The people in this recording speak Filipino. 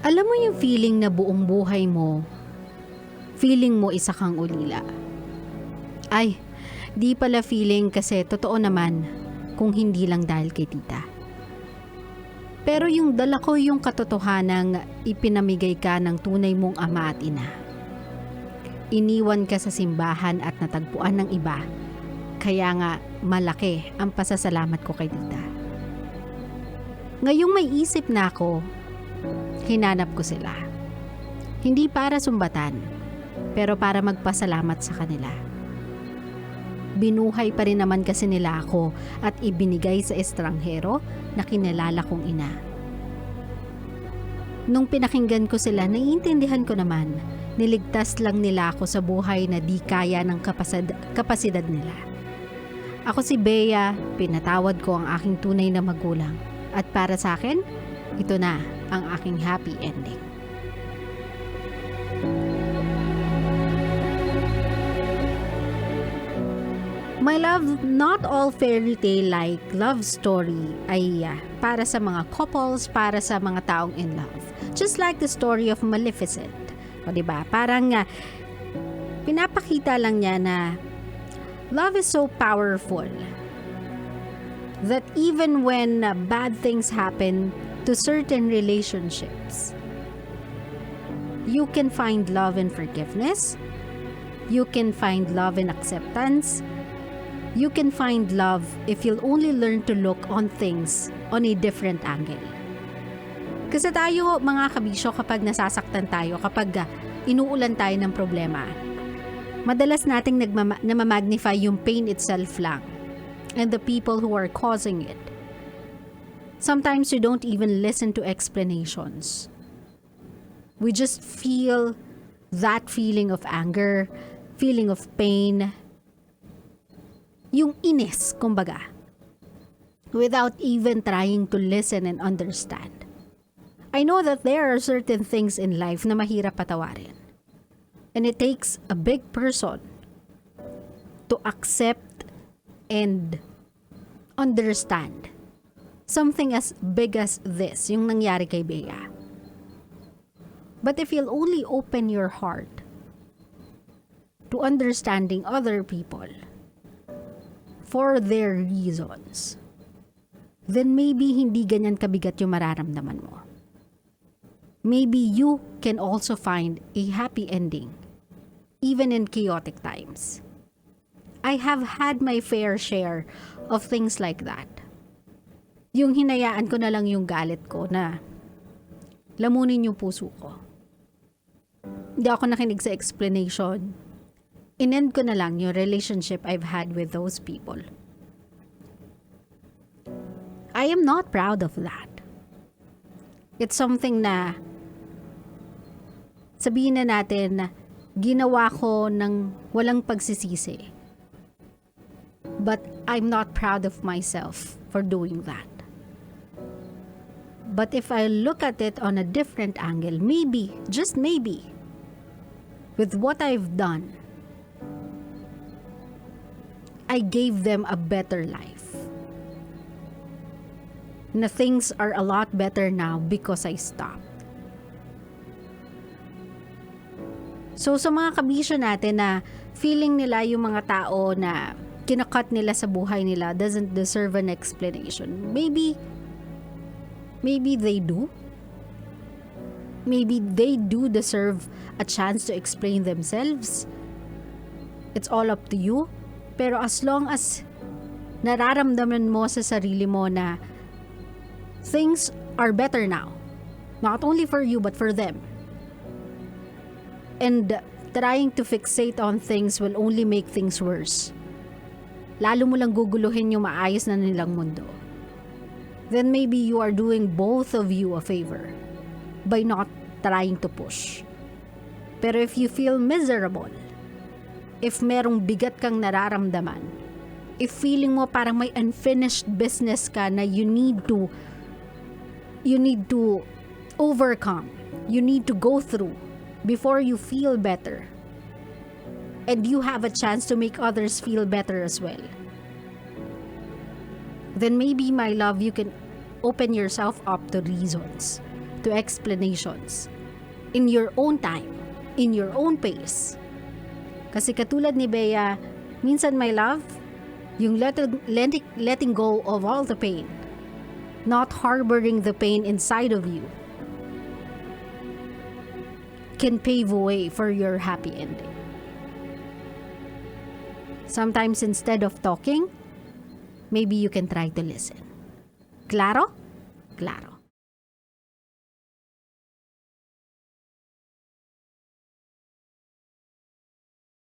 Alam mo yung feeling na buong buhay mo, feeling mo isa kang ulila. Ay, di pala feeling kasi totoo naman kung hindi lang dahil kay tita. Pero yung dala ko yung katotohanang ipinamigay ka ng tunay mong ama at ina. Iniwan ka sa simbahan at natagpuan ng iba, kaya nga malaki ang pasasalamat ko kay tita. Ngayong may isip na ako, hinanap ko sila. Hindi para sumbatan, pero para magpasalamat sa kanila. Binuhay pa rin naman kasi nila ako at ibinigay sa estranghero na kinalala kong ina. Nung pinakinggan ko sila, naiintindihan ko naman, niligtas lang nila ako sa buhay na di kaya ng kapasidad nila. Ako si Bea, pinatawad ko ang aking tunay na magulang. At para sa akin, ito na ang aking happy ending. My love, not all fairy tale like love story ay para sa mga couples, para sa mga taong in love. Just like the story of Maleficent. O diba? Parang pinapakita lang niya na love is so powerful that even when bad things happen to certain relationships, you can find love and forgiveness. You can find love and acceptance. You can find love if you'll only learn to look on things on a different angle. Kasi tayo, mga kabisyo, kapag nasasaktan tayo, kapag inuulan tayo ng problema, madalas nating namamagnify yung pain itself lang and the people who are causing it. Sometimes we don't even listen to explanations. We just feel that feeling of anger, feeling of pain, yung inis, kumbaga, without even trying to listen and understand. I know that there are certain things in life na mahirap patawarin. And it takes a big person to accept and understand something as big as this, yung nangyari kay Bea. But if you'll only open your heart to understanding other people for their reasons, then maybe hindi ganyan kabigat yung mararamdaman mo. Maybe you can also find a happy ending, even in chaotic times. I have had my fair share of things like that. Yung hinayaan ko na lang yung galit ko na lamunin yung puso ko. Hindi ako nakinig sa explanation. Inend ko na lang yung relationship I've had with those people. I am not proud of that. It's something na sabihin na natin na ginawa ko ng walang pagsisisi. But I'm not proud of myself for doing that. But if I look at it on a different angle, maybe, just maybe, with what I've done, I gave them a better life. Na things are a lot better now because I stopped. So sa mga kabisyo natin na feeling nila yung mga tao na kinakat nila sa buhay nila doesn't deserve an explanation. Maybe they do. Maybe they do deserve a chance to explain themselves. It's all up to you. Pero as long as nararamdaman mo sa sarili mo na things are better now, not only for you but for them, and trying to fixate on things will only make things worse, lalo mo lang guguluhin yung maayos na nilang mundo, then maybe you are doing both of you a favor by not trying to push. Pero if you feel miserable, if merong bigat kang nararamdaman, if feeling mo parang may unfinished business ka na you need to overcome, you need to go through before you feel better, and you have a chance to make others feel better as well, then maybe, my love, you can open yourself up to reasons to explanations in your own time, in your own pace. Kasi katulad ni Bea, minsan my love, yung letting go of all the pain, not harboring the pain inside of you, can pave a way for your happy ending. Sometimes instead of talking, maybe you can try to listen. Claro? Claro.